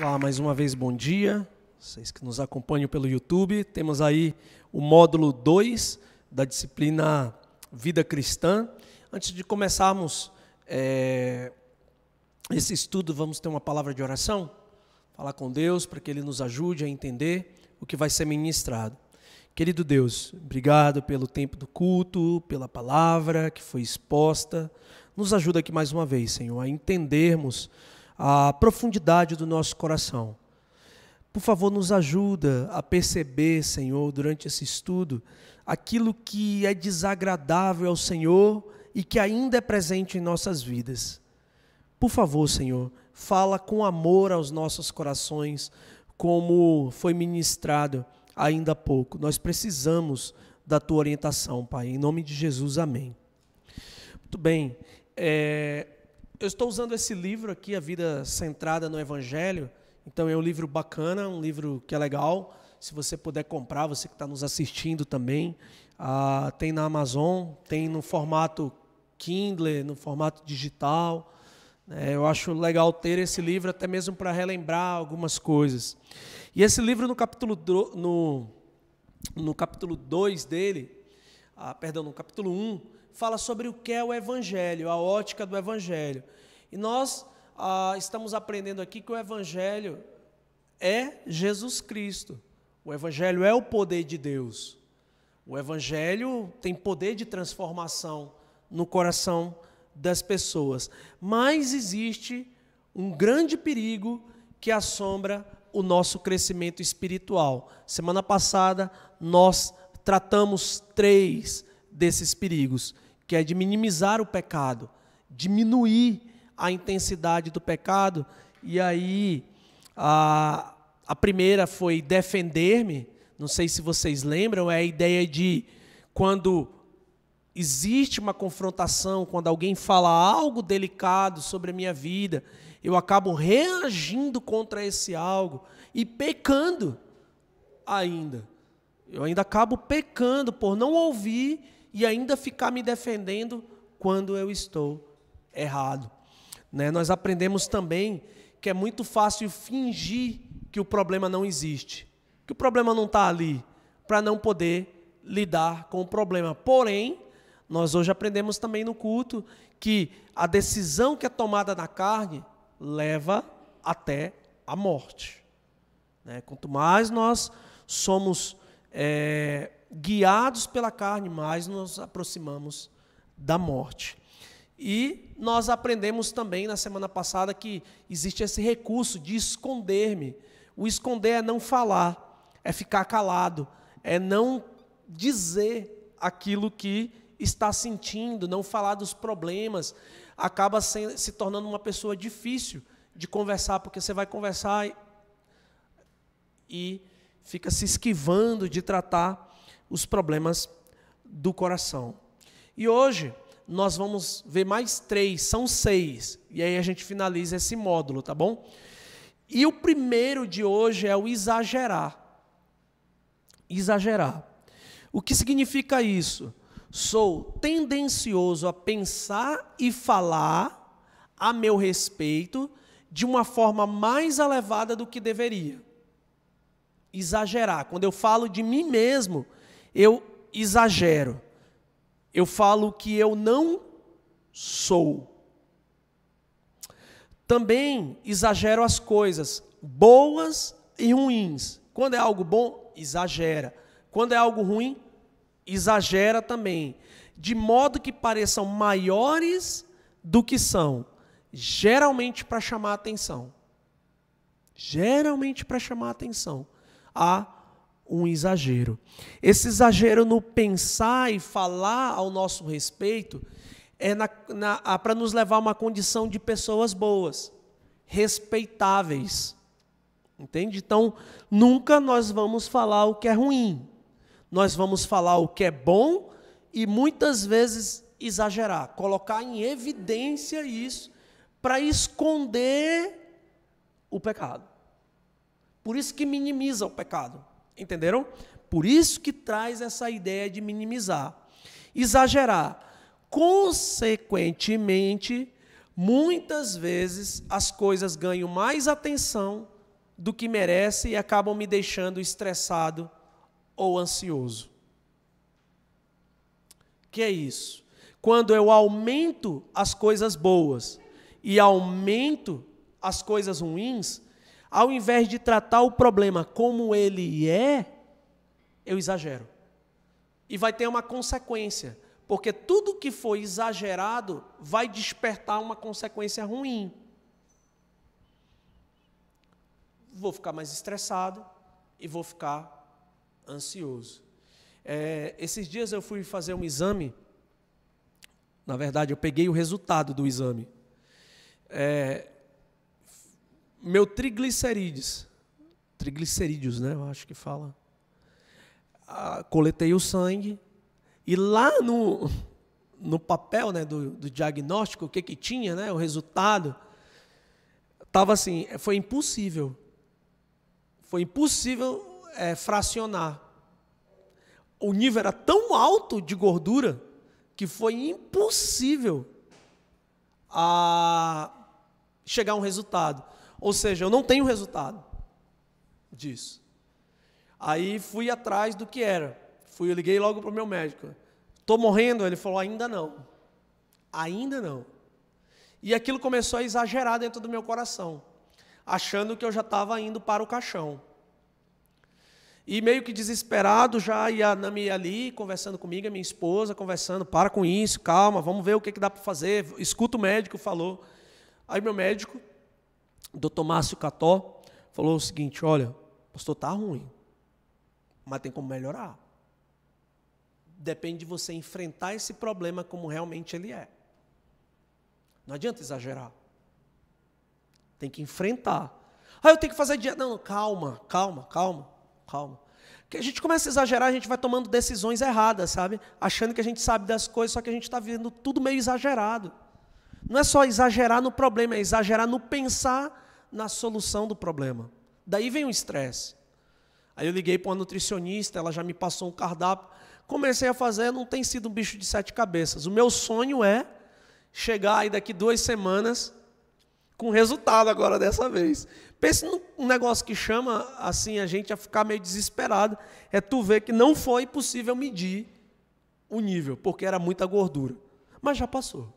Olá, mais uma vez bom dia, vocês que nos acompanham pelo YouTube. Temos aí o módulo 2 da disciplina Vida Cristã. Antes de começarmos esse estudo, vamos ter uma palavra de oração, falar com Deus para que Ele nos ajude a entender o que vai ser ministrado. Querido Deus, obrigado pelo tempo do culto, pela palavra que foi exposta. Nos ajuda aqui mais uma vez, Senhor, a entendermos a profundidade do nosso coração. Por favor, nos ajuda a perceber, Senhor, durante esse estudo, aquilo que é desagradável ao Senhor e que ainda é presente em nossas vidas. Por favor, Senhor, fala com amor aos nossos corações, como foi ministrado ainda há pouco. Nós precisamos da Tua orientação, Pai. Em nome de Jesus, amém. Muito bem. Eu estou usando esse livro aqui, A Vida Centrada no Evangelho. Então é um livro bacana, um livro que é legal. Se você puder comprar, você que está nos assistindo também, tem na Amazon, tem no formato Kindle, no formato digital. Eu acho legal ter esse livro, até mesmo para relembrar algumas coisas. E esse livro, no capítulo 2 dele, no capítulo 1, fala sobre o que é o Evangelho, a ótica do Evangelho. E nós estamos aprendendo aqui que o Evangelho é Jesus Cristo. O Evangelho é o poder de Deus. O Evangelho tem poder de transformação no coração das pessoas. Mas existe um grande perigo que assombra o nosso crescimento espiritual. Semana passada nós tratamos 3 desses perigos, que é de minimizar o pecado, diminuir a intensidade do pecado. E aí a primeira foi defender-me. Não sei se vocês lembram, é a ideia de quando existe uma confrontação, quando alguém fala algo delicado sobre a minha vida, eu acabo reagindo contra esse algo e pecando ainda. Eu ainda acabo pecando por não ouvir e ainda ficar me defendendo quando eu estou errado. Nós aprendemos também que é muito fácil fingir que o problema não existe, que o problema não está ali, para não poder lidar com o problema. Porém, nós hoje aprendemos também no culto que a decisão que é tomada na carne leva até a morte. Quanto mais nós somos guiados pela carne, mais nos aproximamos da morte. E nós aprendemos também na semana passada que existe esse recurso de esconder-me. O esconder é não falar, é ficar calado, é não dizer aquilo que está sentindo, não falar dos problemas. Acaba se tornando uma pessoa difícil de conversar, porque você vai conversar e fica se esquivando de tratar os problemas do coração. E hoje nós vamos ver mais 3, são 6, e aí a gente finaliza esse módulo, tá bom? E o primeiro de hoje é o exagerar. Exagerar. O que significa isso? Sou tendencioso a pensar e falar a meu respeito de uma forma mais elevada do que deveria. Exagerar. Quando eu falo de mim mesmo, eu exagero. Eu falo que eu não sou. Também exagero as coisas boas e ruins. Quando é algo bom, exagera. Quando é algo ruim, exagera também. De modo que pareçam maiores do que são. Geralmente para chamar a atenção. Geralmente para chamar a atenção. Há um exagero. Esse exagero no pensar e falar ao nosso respeito é para nos levar a uma condição de pessoas boas, respeitáveis. Entende? Então, nunca nós vamos falar o que é ruim. Nós vamos falar o que é bom e muitas vezes exagerar, colocar em evidência isso para esconder o pecado. Por isso que minimiza o pecado. Entenderam? Por isso que traz essa ideia de minimizar. Exagerar. Consequentemente, muitas vezes as coisas ganham mais atenção do que merece e acabam me deixando estressado ou ansioso. Que é isso? Quando eu aumento as coisas boas e aumento as coisas ruins, ao invés de tratar o problema como ele é, eu exagero. E vai ter uma consequência, porque tudo que for exagerado vai despertar uma consequência ruim. Vou ficar mais estressado e vou ficar ansioso. Esses dias eu fui fazer um exame. Na verdade, eu peguei o resultado do exame. Meu triglicerídeos, né? Eu acho que fala. Coletei o sangue e lá no papel, né, do diagnóstico, o que tinha, né, o resultado, estava assim, foi impossível fracionar. O nível era tão alto de gordura que foi impossível chegar a um resultado. Ou seja, eu não tenho resultado disso. Aí fui atrás do que era. Eu liguei logo para o meu médico. Estou morrendo? Ele falou, ainda não. Ainda não. E aquilo começou a exagerar dentro do meu coração, achando que eu já estava indo para o caixão. E meio que desesperado, já ia ali, conversando comigo, a minha esposa, conversando, para com isso, calma, vamos ver o que dá para fazer, escuta o médico, falou. Aí meu médico, Dr. Márcio Cató, falou o seguinte, olha, pastor, está ruim, mas tem como melhorar. Depende de você enfrentar esse problema como realmente ele é. Não adianta exagerar. Tem que enfrentar. Eu tenho que fazer dieta. Não, calma. Porque a gente começa a exagerar, a gente vai tomando decisões erradas, sabe? Achando que a gente sabe das coisas, só que a gente está vivendo tudo meio exagerado. Não é só exagerar no problema, é exagerar no pensar na solução do problema. Daí vem o estresse. Aí eu liguei para uma nutricionista, ela já me passou um cardápio. Comecei a fazer, não tem sido um bicho de 7 cabeças. O meu sonho é chegar aí daqui 2 semanas com resultado agora dessa vez. Pense num negócio que chama assim a gente a ficar meio desesperado. É tu ver que não foi possível medir o nível, porque era muita gordura. Mas já passou.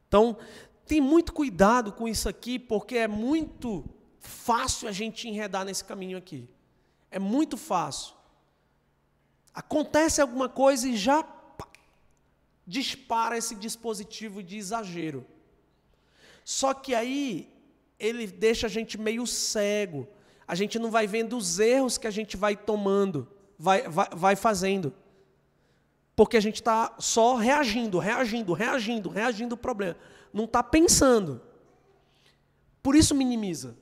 Então, tem muito cuidado com isso aqui, porque é muito fácil a gente enredar nesse caminho aqui. É muito fácil. Acontece alguma coisa e já dispara esse dispositivo de exagero. Só que aí ele deixa a gente meio cego. A gente não vai vendo os erros que a gente vai tomando, vai fazendo. Porque a gente está só reagindo ao problema. Não está pensando. Por isso minimiza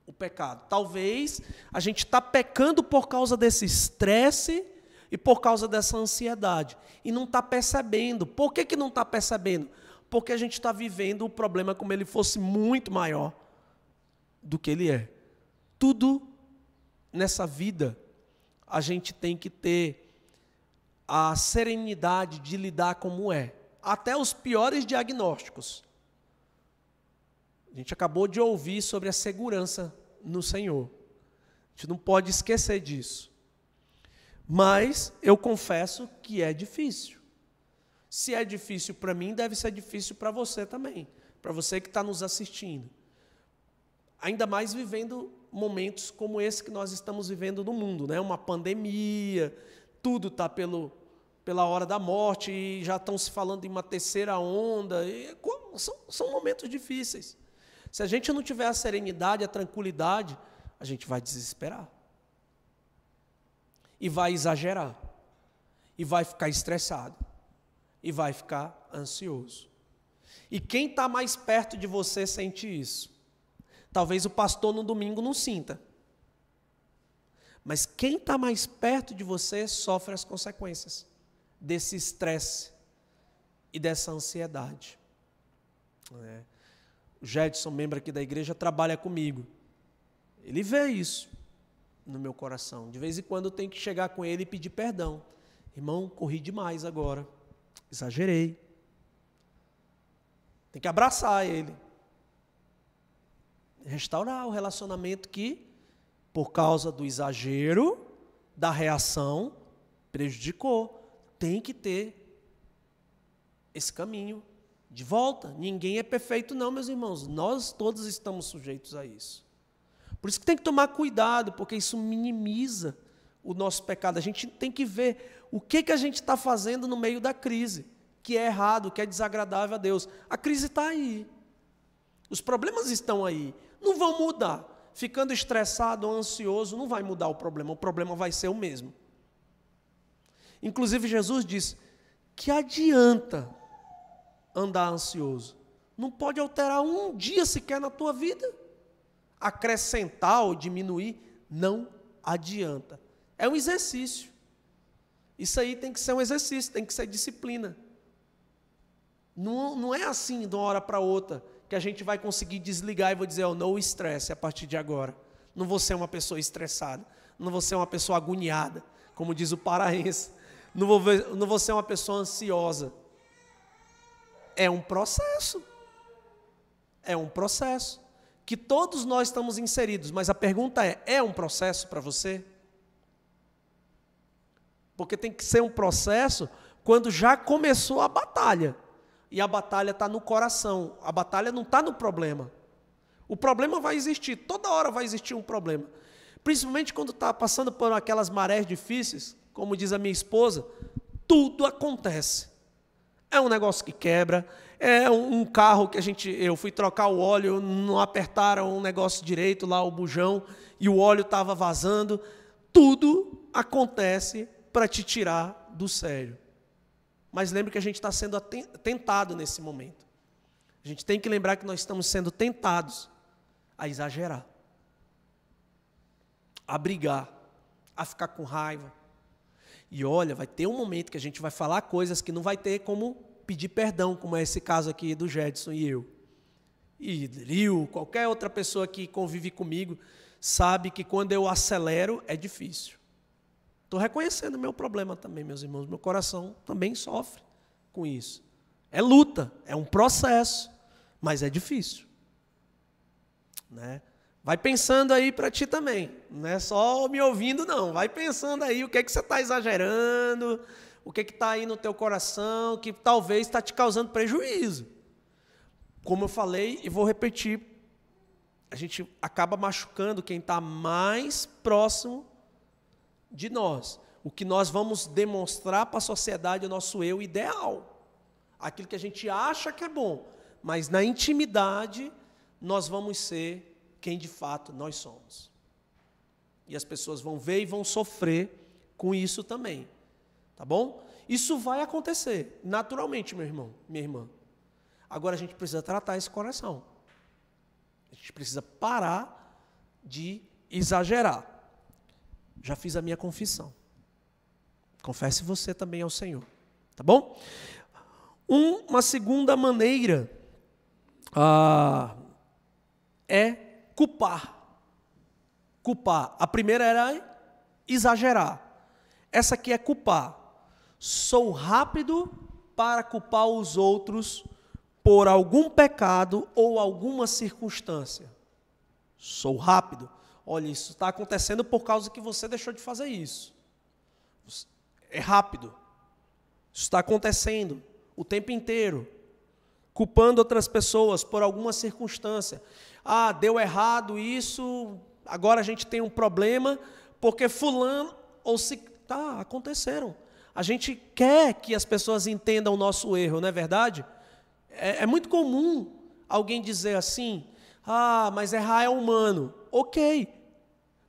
o pecado. Talvez a gente está pecando por causa desse estresse e por causa dessa ansiedade. E não está percebendo. Por que não está percebendo? Porque a gente está vivendo o problema como ele fosse muito maior do que ele é. Tudo nessa vida a gente tem que ter a serenidade de lidar como é. Até os piores diagnósticos. A gente acabou de ouvir sobre a segurança no Senhor. A gente não pode esquecer disso. Mas eu confesso que é difícil. Se é difícil para mim, deve ser difícil para você também. Para você que está nos assistindo. Ainda mais vivendo momentos como esse que nós estamos vivendo no mundo, né? Uma pandemia, tudo está pela hora da morte, e já estão se falando em uma terceira onda. São momentos difíceis. Se a gente não tiver a serenidade, a tranquilidade, a gente vai desesperar. E vai exagerar. E vai ficar estressado. E vai ficar ansioso. E quem está mais perto de você sente isso. Talvez o pastor no domingo não sinta. Mas quem está mais perto de você sofre as consequências desse estresse e dessa ansiedade. O Jedson, membro aqui da igreja, trabalha comigo. Ele vê isso no meu coração. De vez em quando eu tenho que chegar com ele e pedir perdão. Irmão, corri demais agora. Exagerei. Tem que abraçar ele. Restaurar o relacionamento que, por causa do exagero, da reação, prejudicou. Tem que ter esse caminho de volta. Ninguém é perfeito não, meus irmãos. Nós todos estamos sujeitos a isso. Por isso que tem que tomar cuidado, porque isso minimiza o nosso pecado. A gente tem que ver o que a gente está fazendo no meio da crise, que é errado, que é desagradável a Deus. A crise está aí. Os problemas estão aí. Não vão mudar. Ficando estressado ou ansioso, não vai mudar o problema vai ser o mesmo. Inclusive, Jesus disse, que adianta andar ansioso? Não pode alterar um dia sequer na tua vida. Acrescentar ou diminuir, não adianta. É um exercício. Isso aí tem que ser um exercício, tem que ser disciplina. Não é assim, de uma hora para outra, que a gente vai conseguir desligar e vou dizer, no estresse a partir de agora. Não vou ser uma pessoa estressada, não vou ser uma pessoa agoniada, como diz o paraense. Não vou ser uma pessoa ansiosa. É um processo. É um processo. Que todos nós estamos inseridos, mas a pergunta é um processo para você? Porque tem que ser um processo quando já começou a batalha. E a batalha está no coração, a batalha não está no problema. O problema vai existir, toda hora vai existir um problema. Principalmente quando está passando por aquelas marés difíceis, como diz a minha esposa, tudo acontece. É um negócio que quebra, é um carro que eu fui trocar o óleo, não apertaram um negócio direito lá, o bujão, e o óleo estava vazando. Tudo acontece para te tirar do sério. Mas lembre que a gente está sendo tentado nesse momento. A gente tem que lembrar que nós estamos sendo tentados a exagerar, a brigar, a ficar com raiva. E olha, vai ter um momento que a gente vai falar coisas que não vai ter como pedir perdão, como é esse caso aqui do Jedson e eu. E Liu, qualquer outra pessoa que convive comigo, sabe que quando eu acelero é difícil. Estou reconhecendo o meu problema também, meus irmãos. Meu coração também sofre com isso. É luta, é um processo, mas é difícil. Né? Vai pensando aí para ti também. Não é só me ouvindo, não. Vai pensando aí o que é que você está exagerando, o que é que está aí no teu coração, que talvez está te causando prejuízo. Como eu falei e vou repetir, a gente acaba machucando quem está mais próximo de nós. O que nós vamos demonstrar para a sociedade é o nosso eu ideal. Aquilo que a gente acha que é bom. Mas na intimidade, nós vamos ser quem de fato nós somos. E as pessoas vão ver e vão sofrer com isso também. Tá bom? Isso vai acontecer, naturalmente, meu irmão, minha irmã. Agora a gente precisa tratar esse coração. A gente precisa parar de exagerar. Já fiz a minha confissão. Confesse você também ao Senhor. Tá bom? Uma segunda maneira é culpar. Culpar. A primeira era exagerar. Essa aqui é culpar. Sou rápido para culpar os outros por algum pecado ou alguma circunstância. Sou rápido. Olha, isso está acontecendo por causa que você deixou de fazer isso. É rápido. Isso está acontecendo o tempo inteiro. Culpando outras pessoas por alguma circunstância. Ah, deu errado isso, agora a gente tem um problema, porque fulano ou se... Tá, aconteceram. A gente quer que as pessoas entendam o nosso erro, não é verdade? É muito comum alguém dizer assim, mas errar é humano. Ok.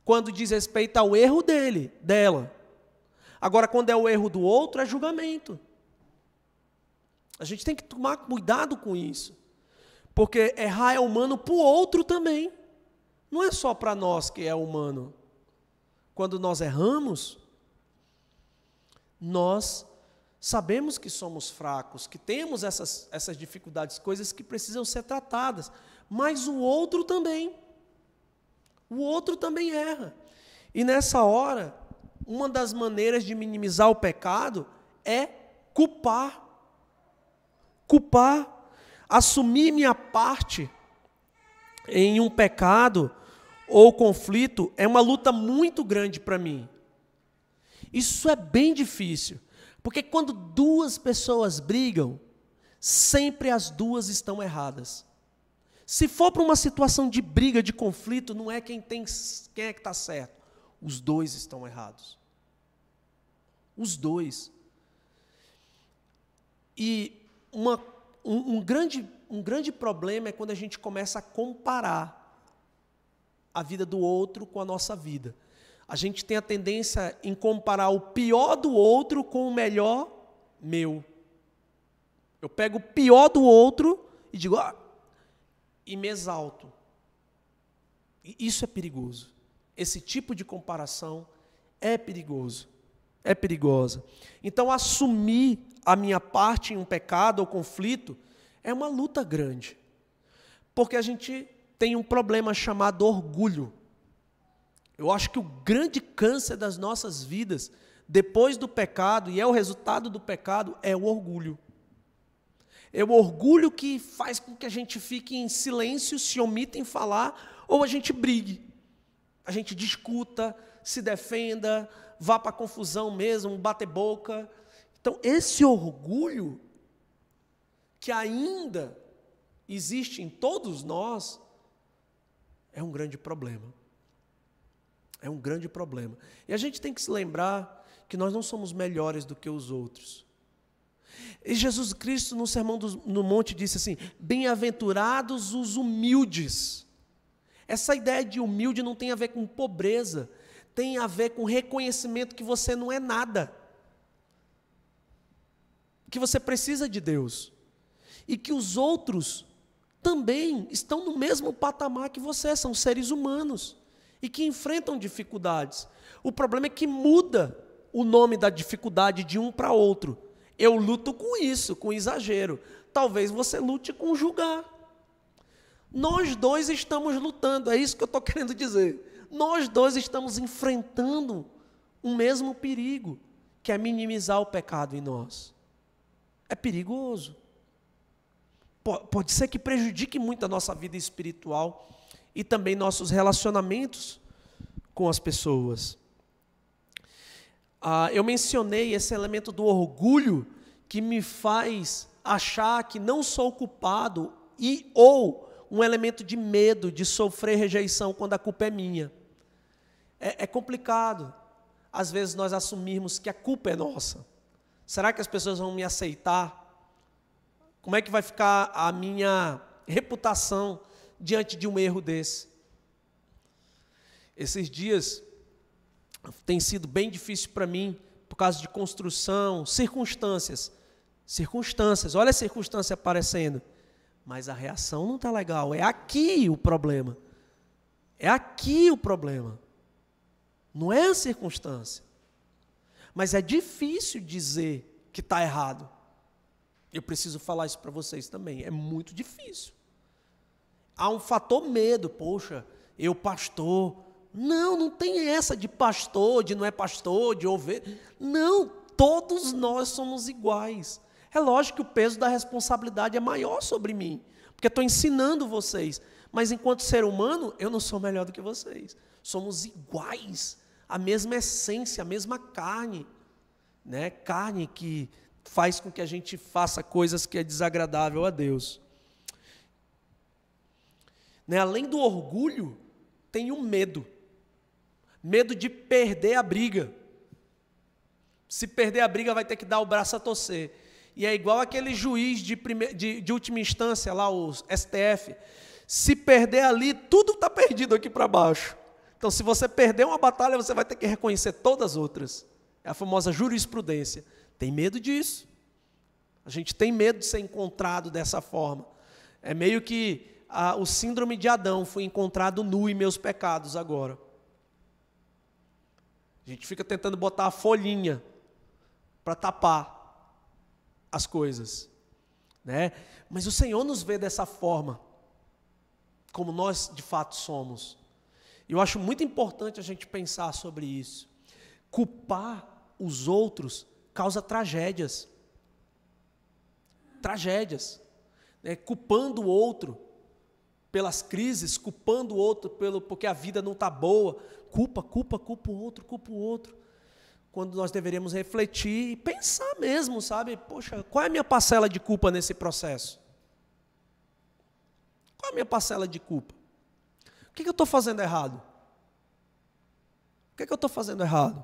Quando diz respeito ao erro dela. Agora, quando é o erro do outro, é julgamento. A gente tem que tomar cuidado com isso. Porque errar é humano para o outro também. Não é só para nós que é humano. Quando nós erramos, nós sabemos que somos fracos, que temos essas dificuldades, coisas que precisam ser tratadas. Mas o outro também. O outro também erra. E nessa hora, uma das maneiras de minimizar o pecado é culpar. Culpar, assumir minha parte em um pecado ou conflito é uma luta muito grande para mim. Isso é bem difícil, porque quando duas pessoas brigam, sempre as duas estão erradas. Se for para uma situação de briga, de conflito, não é quem é que está certo. Os dois estão errados. Os dois. E um grande problema é quando a gente começa a comparar a vida do outro com a nossa vida. A gente tem a tendência em comparar o pior do outro com o melhor meu. Eu pego o pior do outro e digo, e me exalto. E isso é perigoso. Esse tipo de comparação é perigoso. É perigosa. Então, assumir a minha parte em um pecado ou conflito é uma luta grande. Porque a gente tem um problema chamado orgulho. Eu acho que o grande câncer das nossas vidas, depois do pecado, e é o resultado do pecado, é o orgulho. É o orgulho que faz com que a gente fique em silêncio, se omita em falar, ou a gente brigue. A gente discuta, se defenda, vá para a confusão mesmo, bater boca. Então, esse orgulho, que ainda existe em todos nós, é um grande problema. É um grande problema. E a gente tem que se lembrar que nós não somos melhores do que os outros. E Jesus Cristo, no Sermão no Monte, disse assim, bem-aventurados os humildes. Essa ideia de humilde não tem a ver com pobreza, tem a ver com reconhecimento que você não é nada. Que você precisa de Deus. E que os outros também estão no mesmo patamar que você, são seres humanos. E que enfrentam dificuldades. O problema é que muda o nome da dificuldade de um para outro. Eu luto com isso, com exagero. Talvez você lute com julgar. Nós dois estamos lutando, é isso que eu estou querendo dizer. Nós dois estamos enfrentando o mesmo perigo, que é minimizar o pecado em nós. É perigoso. Pode ser que prejudique muito a nossa vida espiritual e também nossos relacionamentos com as pessoas. Eu mencionei esse elemento do orgulho que me faz achar que não sou culpado ou um elemento de medo de sofrer rejeição quando a culpa é minha. É complicado, às vezes, nós assumirmos que a culpa é nossa. Será que as pessoas vão me aceitar? Como é que vai ficar a minha reputação diante de um erro desse? Esses dias tem sido bem difícil para mim, por causa de construção, circunstâncias, olha a circunstância aparecendo, mas a reação não está legal, é aqui o problema, não é a circunstância, mas é difícil dizer que está errado, eu preciso falar isso para vocês também, é muito difícil, há um fator medo, poxa, eu pastor, não tem essa de pastor, de não é pastor, de ovelha. Não, todos nós somos iguais. É lógico que o peso da responsabilidade é maior sobre mim, porque estou ensinando vocês. Mas enquanto ser humano, eu não sou melhor do que vocês. Somos iguais, a mesma essência, a mesma carne. Né? Carne que faz com que a gente faça coisas que é desagradável a Deus. Né? Além do orgulho, tem o medo. Medo de perder a briga. Se perder a briga, vai ter que dar o braço a torcer. E é igual aquele juiz de última instância, lá, o STF. Se perder ali, tudo está perdido aqui para baixo. Então, se você perder uma batalha, você vai ter que reconhecer todas as outras. É a famosa jurisprudência. Tem medo disso. A gente tem medo de ser encontrado dessa forma. É meio que o síndrome de Adão, fui encontrado nu em meus pecados agora. A gente fica tentando botar a folhinha para tapar as coisas, né? Mas o Senhor nos vê dessa forma, como nós de fato somos. E eu acho muito importante a gente pensar sobre isso. Culpar os outros causa tragédias. Tragédias. Né? Culpando o outro, pelas crises, culpando o outro porque a vida não está boa. Culpa o outro. Quando nós deveríamos refletir e pensar mesmo, sabe? Poxa, qual é a minha parcela de culpa nesse processo? Qual é a minha parcela de culpa? O que eu estou fazendo errado? O que eu estou fazendo errado?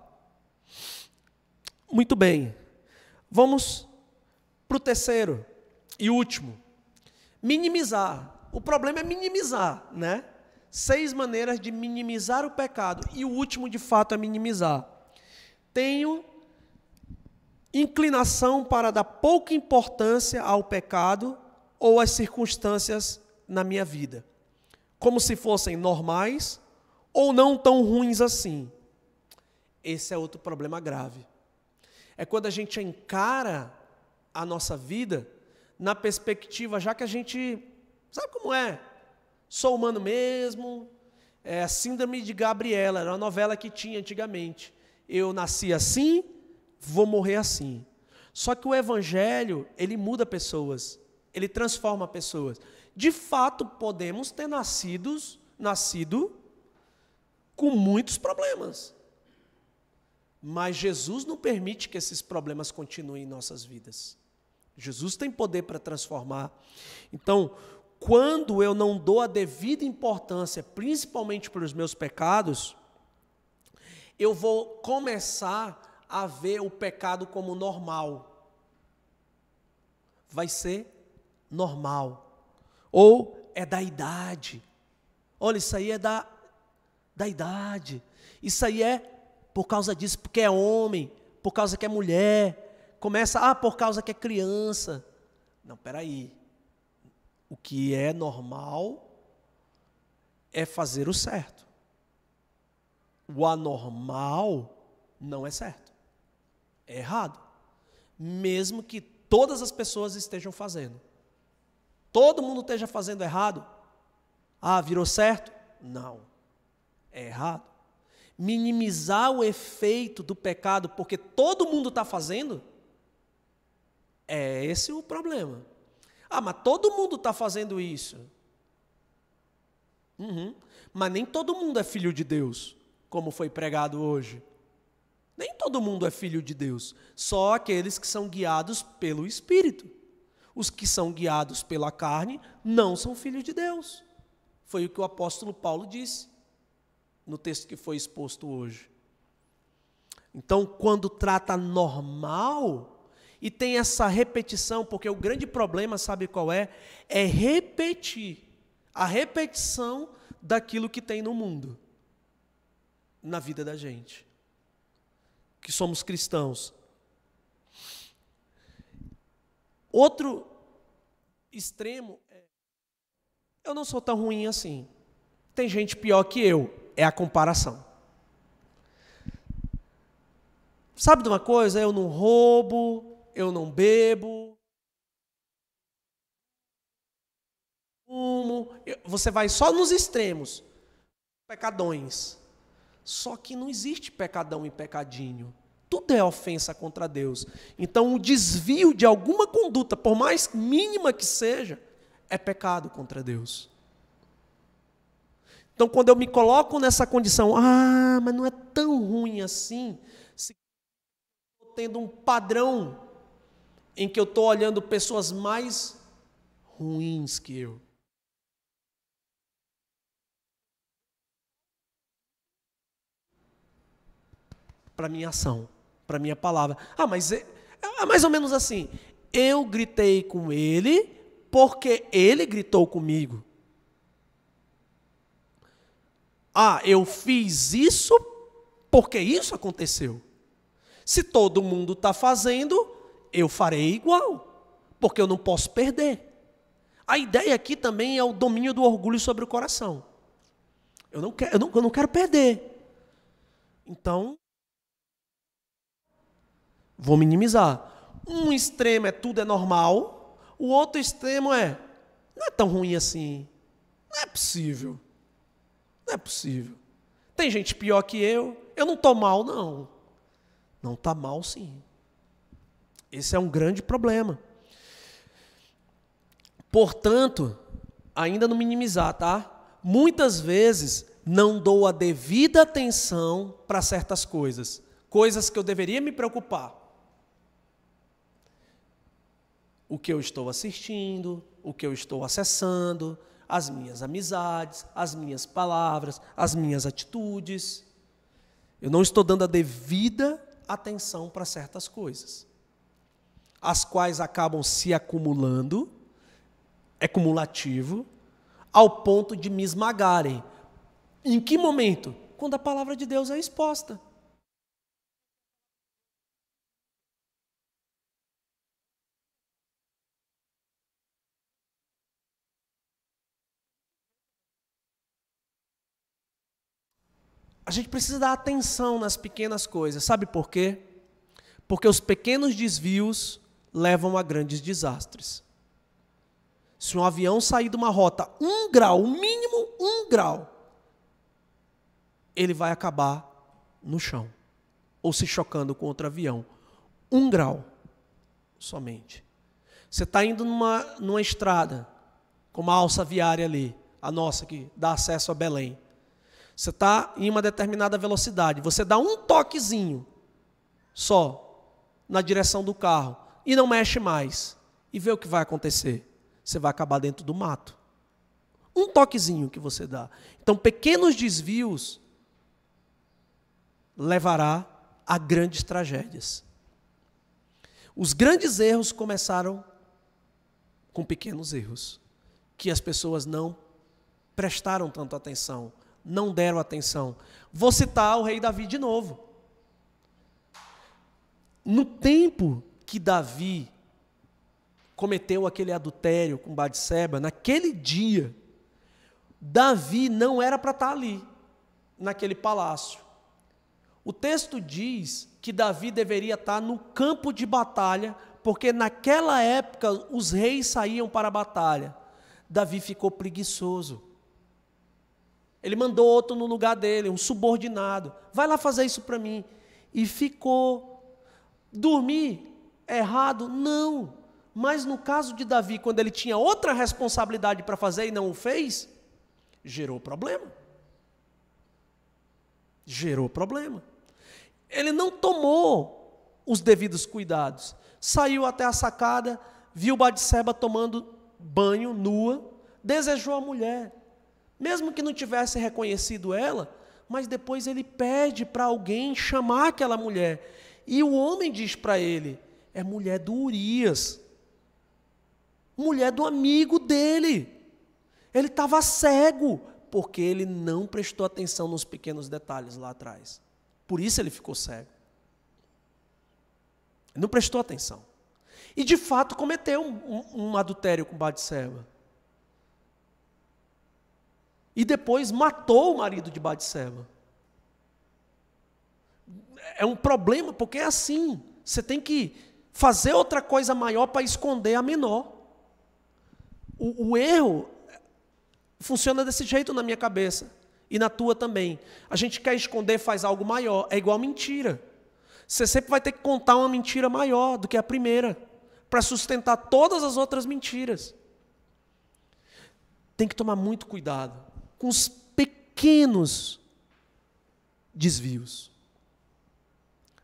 Muito bem. Vamos para o terceiro e último. Minimizar. O problema é minimizar, né? 6 maneiras de minimizar o pecado. E o último, de fato, é minimizar. Tenho inclinação para dar pouca importância ao pecado ou às circunstâncias na minha vida, como se fossem normais ou não tão ruins assim. Esse é outro problema grave. É quando a gente encara a nossa vida na perspectiva, já que a gente, sabe como é? Sou humano mesmo, é a síndrome de Gabriela, era uma novela que tinha antigamente. Eu nasci assim, vou morrer assim. Só que o Evangelho, ele muda pessoas, ele transforma pessoas. De fato, podemos ter nascido com muitos problemas. Mas Jesus não permite que esses problemas continuem em nossas vidas. Jesus tem poder para transformar. Então, quando eu não dou a devida importância, principalmente para os meus pecados, eu vou começar a ver o pecado como normal. Vai ser normal. Ou é da idade. Olha, isso aí é da idade. Isso aí é por causa disso, porque é homem, por causa que é mulher. Começa, por causa que é criança. Não, peraí. O que é normal é fazer o certo. O anormal não é certo. É errado. Mesmo que todas as pessoas estejam fazendo. Todo mundo esteja fazendo errado. Virou certo? Não. É errado. Minimizar o efeito do pecado porque todo mundo está fazendo, é esse o problema. Mas todo mundo está fazendo isso. Mas nem todo mundo é filho de Deus, como foi pregado hoje. Nem todo mundo é filho de Deus. Só aqueles que são guiados pelo Espírito. Os que são guiados pela carne não são filhos de Deus. Foi o que o apóstolo Paulo disse no texto que foi exposto hoje. Então, quando trata normal e tem essa repetição, porque o grande problema, sabe qual é? É repetir. A repetição daquilo que tem no mundo, na vida da gente, que somos cristãos. Outro extremo é: eu não sou tão ruim assim. Tem gente pior que eu. É a comparação. Sabe de uma coisa? Eu não roubo, eu não bebo, fumo. Você vai só nos extremos. Pecadões. Só que não existe pecadão e pecadinho. Tudo é ofensa contra Deus. Então, o desvio de alguma conduta, por mais mínima que seja, é pecado contra Deus. Então, quando eu me coloco nessa condição, mas não é tão ruim assim, se eu estou tendo um padrão em que eu estou olhando pessoas mais ruins que eu. Para minha ação, para minha palavra. Mas é mais ou menos assim. Eu gritei com ele porque ele gritou comigo. Eu fiz isso porque isso aconteceu. Se todo mundo está fazendo, eu farei igual, porque eu não posso perder. A ideia aqui também é o domínio do orgulho sobre o coração. Eu não quero perder. Então, vou minimizar. Um extremo tudo é normal, o outro extremo não é tão ruim assim. Não é possível. Não é possível. Tem gente pior que eu não estou mal, não. Não está mal, sim. Esse é um grande problema. Portanto, ainda não minimizar, tá? Muitas vezes não dou a devida atenção para certas coisas, coisas que eu deveria me preocupar. O que eu estou assistindo, o que eu estou acessando, as minhas amizades, as minhas palavras, as minhas atitudes. Eu não estou dando a devida atenção para certas coisas, as quais acabam se acumulando, é cumulativo, ao ponto de me esmagarem. Em que momento? Quando a palavra de Deus é exposta. A gente precisa dar atenção nas pequenas coisas. Sabe por quê? Porque os pequenos desvios levam a grandes desastres. Se um avião sair de uma rota 1 grau, o mínimo 1 grau, ele vai acabar no chão, ou se chocando com outro avião. 1 grau somente. Você está indo numa estrada, com uma alça viária ali, a nossa que dá acesso a Belém. Você está em uma determinada velocidade, você dá um toquezinho só na direção do carro e não mexe mais. E vê o que vai acontecer. Você vai acabar dentro do mato. Um toquezinho que você dá. Então, pequenos desvios levará a grandes tragédias. Os grandes erros começaram com pequenos erros, que as pessoas não prestaram tanto atenção, não deram atenção. Vou citar o rei Davi de novo. No tempo que Davi cometeu aquele adultério com Batseba, naquele dia, Davi não era para estar ali, naquele palácio. O texto diz que Davi deveria estar no campo de batalha, porque naquela época os reis saíam para a batalha. Davi ficou preguiçoso. Ele mandou outro no lugar dele, um subordinado. Vai lá fazer isso para mim. E ficou. Dormir errado? Não. Mas no caso de Davi, quando ele tinha outra responsabilidade para fazer e não o fez, gerou problema. Gerou problema. Ele não tomou os devidos cuidados. Saiu até a sacada, viu Batseba tomando banho nua, desejou a mulher. Mesmo que não tivesse reconhecido ela, mas depois ele pede para alguém chamar aquela mulher. E o homem diz para ele, é mulher do Urias, mulher do amigo dele. Ele estava cego, porque ele não prestou atenção nos pequenos detalhes lá atrás. Por isso ele ficou cego. Ele não prestou atenção. E de fato cometeu um adultério com Batseba. E depois matou o marido de Batseba. É um problema, porque é assim. Você tem que fazer outra coisa maior para esconder a menor. O erro funciona desse jeito na minha cabeça. E na tua também. A gente quer esconder, faz algo maior. É igual mentira. Você sempre vai ter que contar uma mentira maior do que a primeira, para sustentar todas as outras mentiras. Tem que tomar muito cuidado com os pequenos desvios.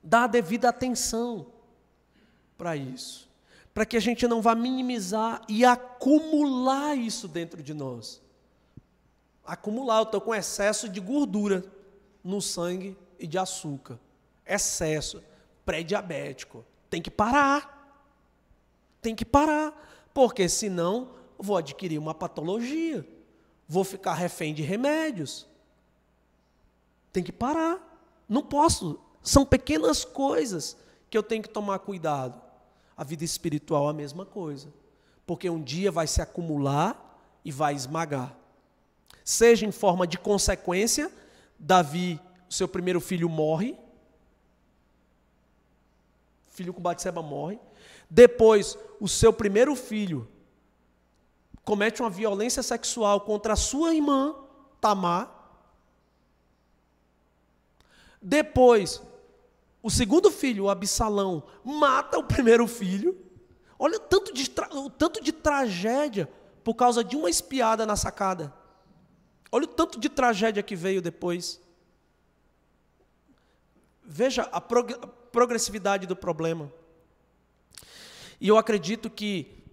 Dá a devida atenção para isso, para que a gente não vá minimizar e acumular isso dentro de nós. Acumular, eu estou com excesso de gordura no sangue e de açúcar. Excesso, pré-diabético. Tem que parar. Tem que parar, porque senão vou adquirir uma patologia. Vou ficar refém de remédios. Tem que parar. Não posso. São pequenas coisas que eu tenho que tomar cuidado. A vida espiritual é a mesma coisa. Porque um dia vai se acumular e vai esmagar. Seja em forma de consequência, Davi, seu primeiro filho, morre. Filho com Batseba morre. Depois, o seu primeiro filho comete uma violência sexual contra a sua irmã, Tamar. Depois, o segundo filho, o Absalão, mata o primeiro filho. Olha o tanto de tragédia por causa de uma espiada na sacada. Olha o tanto de tragédia que veio depois. Veja a progressividade do problema. E eu acredito que,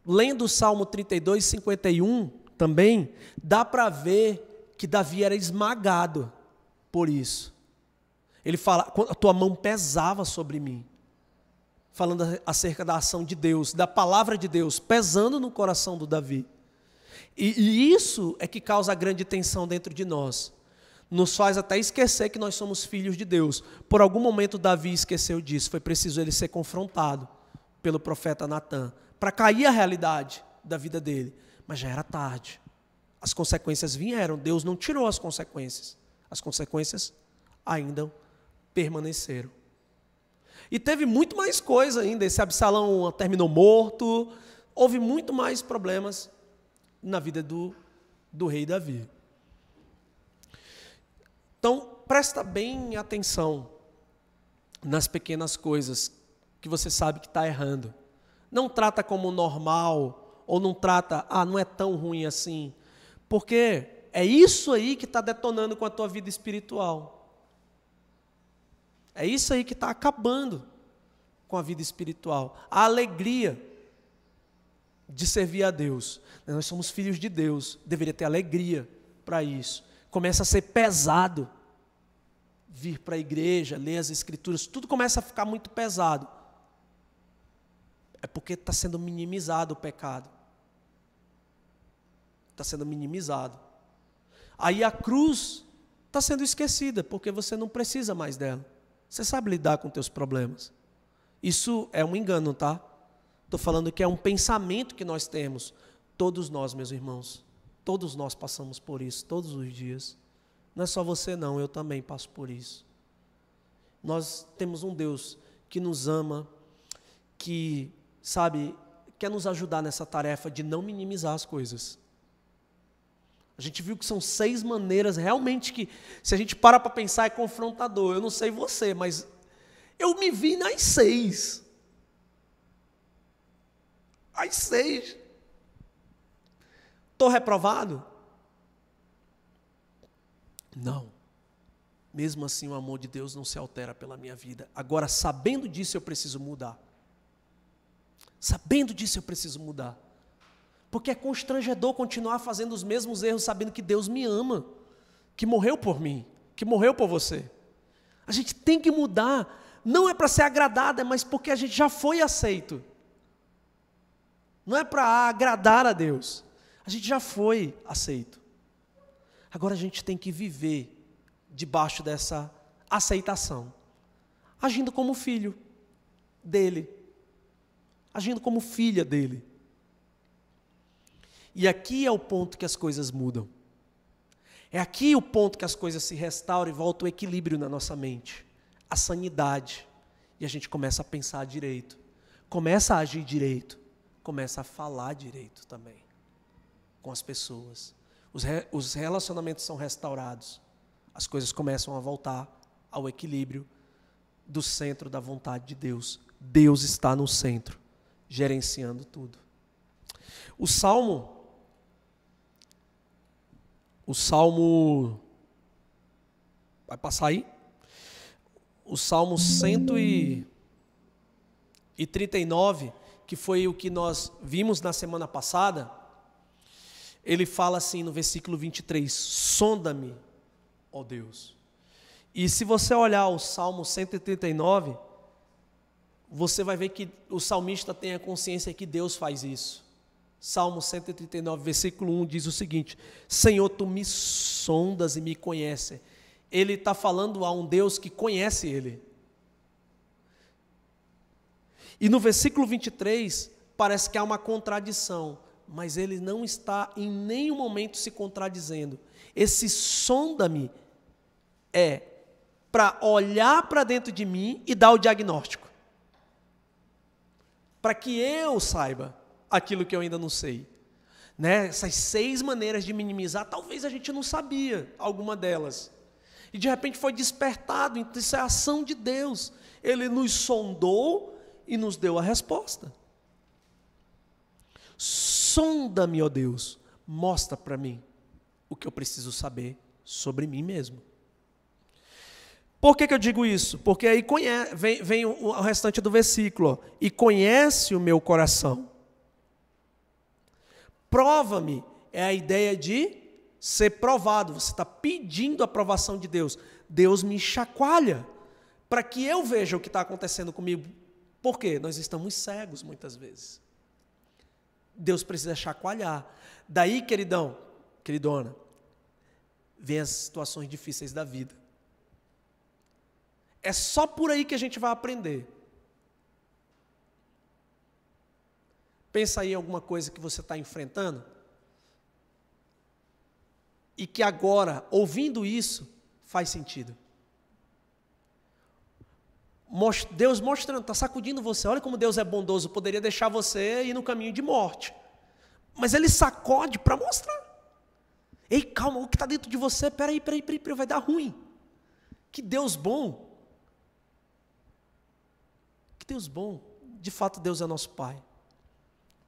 lendo o Salmo 32, 51, também, dá para ver que Davi era esmagado por isso. Ele fala, a tua mão pesava sobre mim. Falando acerca da ação de Deus, da palavra de Deus, pesando no coração do Davi. E isso é que causa a grande tensão dentro de nós. Nos faz até esquecer que nós somos filhos de Deus. Por algum momento Davi esqueceu disso. Foi preciso ele ser confrontado pelo profeta Natan, para cair a realidade da vida dele. Mas já era tarde. As consequências vieram. Deus não tirou as consequências. As consequências ainda permaneceram. E teve muito mais coisa ainda. Esse Absalão terminou morto. Houve muito mais problemas na vida do rei Davi. Então, presta bem atenção nas pequenas coisas que você sabe que está errando. Não trata como normal, ou não trata, não é tão ruim assim. Porque é isso aí que está detonando com a tua vida espiritual. É isso aí que está acabando com a vida espiritual. A alegria de servir a Deus. Nós somos filhos de Deus, deveria ter alegria para isso. Começa a ser pesado vir para a igreja, ler as escrituras, tudo começa a ficar muito pesado. É porque está sendo minimizado o pecado. Está sendo minimizado. Aí a cruz está sendo esquecida, porque você não precisa mais dela. Você sabe lidar com teus problemas. Isso é um engano, tá? Estou falando que é um pensamento que nós temos. Todos nós, meus irmãos, todos nós passamos por isso, todos os dias. Não é só você não, eu também passo por isso. Nós temos um Deus que nos ama, que, sabe, quer nos ajudar nessa tarefa de não minimizar as coisas. A gente viu que são 6 maneiras realmente que, se a gente para para pensar, é confrontador. Eu não sei você, mas eu me vi nas 6. As 6. Estou reprovado? Não. Mesmo assim, o amor de Deus não se altera pela minha vida. Agora, sabendo disso, eu preciso mudar. Sabendo disso, eu preciso mudar. Porque é constrangedor continuar fazendo os mesmos erros, sabendo que Deus me ama, que morreu por mim, que morreu por você. A gente tem que mudar. Não é para ser agradado, mas porque a gente já foi aceito. Não é para agradar a Deus. A gente já foi aceito. Agora a gente tem que viver debaixo dessa aceitação. Agindo como filho dele. Agindo como filha dele. E aqui é o ponto que as coisas mudam. É aqui o ponto que as coisas se restauram e volta o equilíbrio na nossa mente. A sanidade. E a gente começa a pensar direito. Começa a agir direito. Começa a falar direito também. Com as pessoas. Os relacionamentos são restaurados. As coisas começam a voltar ao equilíbrio do centro da vontade de Deus. Deus está no centro, gerenciando tudo. O Salmo, vai passar aí? O Salmo 139, que foi o que nós vimos na semana passada, ele fala assim no versículo 23, sonda-me, ó Deus. E se você olhar o Salmo 139, você vai ver que o salmista tem a consciência que Deus faz isso. Salmo 139, versículo 1 diz o seguinte: Senhor, tu me sondas e me conheces. Ele está falando a um Deus que conhece ele. E no versículo 23, parece que há uma contradição, mas ele não está em nenhum momento se contradizendo. Esse sonda-me é para olhar para dentro de mim e dar o diagnóstico. Para que eu saiba aquilo que eu ainda não sei. Né? Essas 6 maneiras de minimizar, talvez a gente não sabia alguma delas. E de repente foi despertado, então isso é a ação de Deus. Ele nos sondou e nos deu a resposta. Sonda-me, ó Deus, mostra para mim o que eu preciso saber sobre mim mesmo. Por que eu digo isso? Porque aí vem o restante do versículo, ó, e conhece o meu coração. Prova-me é a ideia de ser provado. Você está pedindo a aprovação de Deus. Deus me chacoalha para que eu veja o que está acontecendo comigo. Por quê? Nós estamos cegos muitas vezes. Deus precisa chacoalhar. Daí, queridão, queridona, vem as situações difíceis da vida. É só por aí que a gente vai aprender. Pensa aí em alguma coisa que você está enfrentando e que agora, ouvindo isso, faz sentido. Deus mostrando, está sacudindo você. Olha como Deus é bondoso, poderia deixar você ir no caminho de morte. Mas Ele sacode para mostrar. Ei, calma, o que está dentro de você, peraí, vai dar ruim. Que Deus bom. Que Deus bom. De fato, Deus é nosso Pai.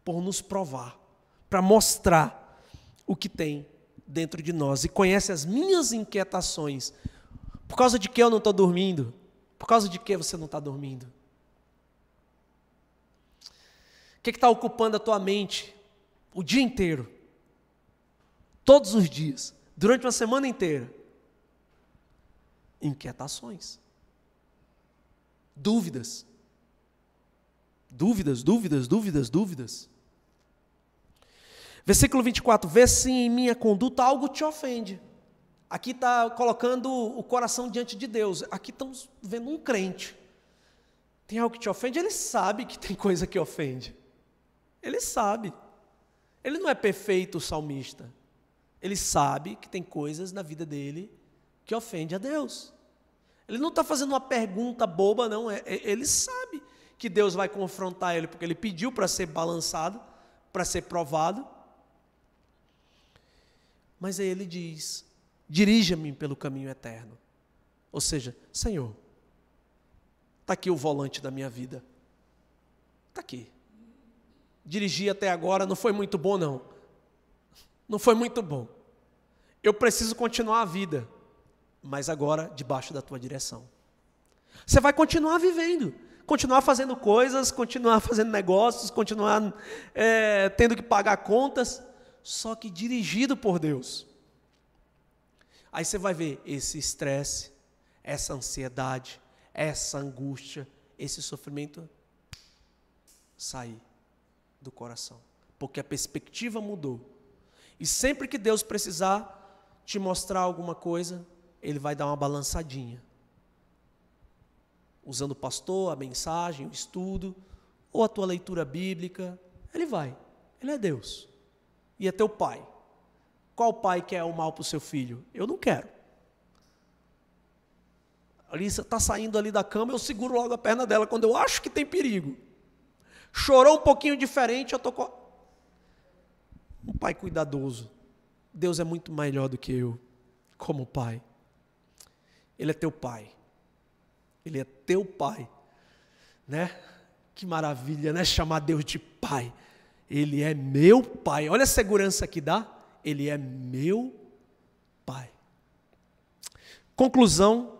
Por nos provar, para mostrar o que tem dentro de nós. E conhece as minhas inquietações. Por causa de que eu não estou dormindo? Por causa de que você não está dormindo? O que está ocupando a tua mente o dia inteiro? Todos os dias, durante uma semana inteira? Inquietações. Dúvidas. Dúvidas. Versículo 24, vê se em minha conduta algo te ofende. Aqui está colocando o coração diante de Deus. Aqui estamos vendo um crente. Tem algo que te ofende? Ele sabe que tem coisa que ofende. Ele sabe. Ele não é perfeito, o salmista. Ele sabe que tem coisas na vida dele que ofende a Deus. Ele não está fazendo uma pergunta boba, não. Ele sabe que Deus vai confrontar ele, porque ele pediu para ser balançado, para ser provado. Mas aí ele diz, dirija-me pelo caminho eterno. Ou seja, Senhor, está aqui o volante da minha vida. Está aqui. Dirigir até agora não foi muito bom, não. Não foi muito bom. Eu preciso continuar a vida, mas agora debaixo da tua direção. Você vai continuar vivendo, continuar fazendo coisas, continuar fazendo negócios, continuar tendo que pagar contas, só que dirigido por Deus. Aí você vai ver esse estresse, essa ansiedade, essa angústia, esse sofrimento sair do coração, porque a perspectiva mudou. E sempre que Deus precisar te mostrar alguma coisa, Ele vai dar uma balançadinha. Usando o pastor, a mensagem, o estudo, ou a tua leitura bíblica, Ele vai. Ele é Deus. E é teu pai. Qual pai quer o mal para o seu filho? Eu não quero. Ali você está saindo ali da cama, eu seguro logo a perna dela quando eu acho que tem perigo. Chorou um pouquinho diferente, eu estou com... Um pai cuidadoso. Deus é muito melhor do que eu, como pai. Ele é teu pai. Ele é teu pai. Né? Que maravilha, né? Chamar Deus de pai. Ele é meu pai. Olha a segurança que dá. Ele é meu pai. Conclusão,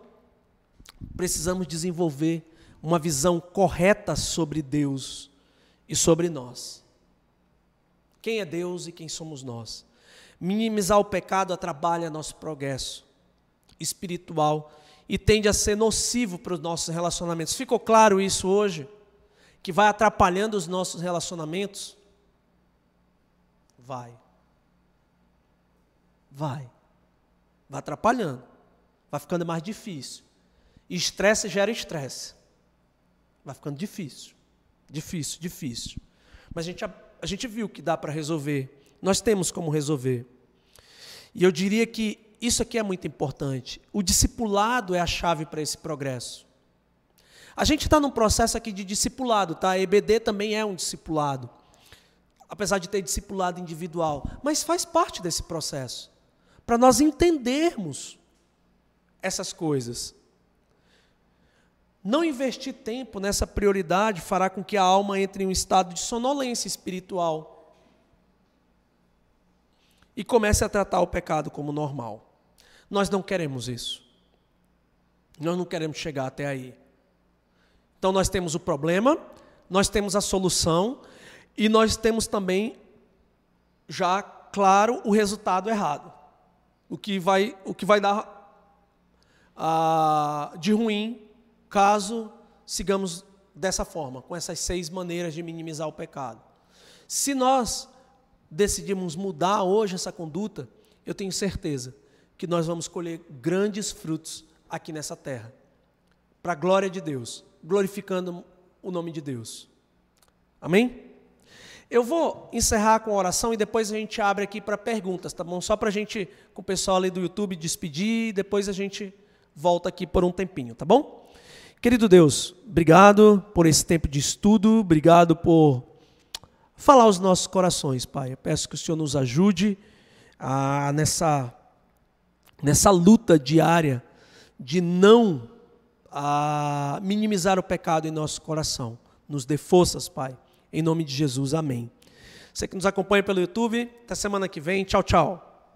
precisamos desenvolver uma visão correta sobre Deus e sobre nós. Quem é Deus e quem somos nós? Minimizar o pecado atrapalha nosso progresso espiritual e tende a ser nocivo para os nossos relacionamentos. Ficou claro isso hoje? Que vai atrapalhando os nossos relacionamentos? Vai atrapalhando, vai ficando mais difícil. E estresse gera estresse. Vai ficando difícil. Mas a gente viu que dá para resolver. Nós temos como resolver. E eu diria que isso aqui é muito importante. O discipulado é a chave para esse progresso. A gente está num processo aqui de discipulado, tá? A EBD também é um discipulado. Apesar de ter discipulado individual. Mas faz parte desse processo. Para nós entendermos essas coisas. Não investir tempo nessa prioridade fará com que a alma entre em um estado de sonolência espiritual. e comece a tratar o pecado como normal. Nós não queremos isso. Nós não queremos chegar até aí. Então nós temos o problema, nós temos a solução e nós temos também já claro o resultado errado. O que vai dar de ruim caso sigamos dessa forma, com essas 6 maneiras de minimizar o pecado. Se nós decidimos mudar hoje essa conduta, eu tenho certeza que nós vamos colher grandes frutos aqui nessa terra, para a glória de Deus, glorificando o nome de Deus. Amém? Eu vou encerrar com a oração e depois a gente abre aqui para perguntas, tá bom? Só para a gente, com o pessoal ali do YouTube, despedir e depois a gente volta aqui por um tempinho, tá bom? Querido Deus, obrigado por esse tempo de estudo, obrigado por falar aos nossos corações, Pai. Eu peço que o Senhor nos ajude nessa luta diária de não minimizar o pecado em nosso coração. Nos dê forças, Pai. Em nome de Jesus, amém. Você que nos acompanha pelo YouTube, até semana que vem. Tchau, tchau.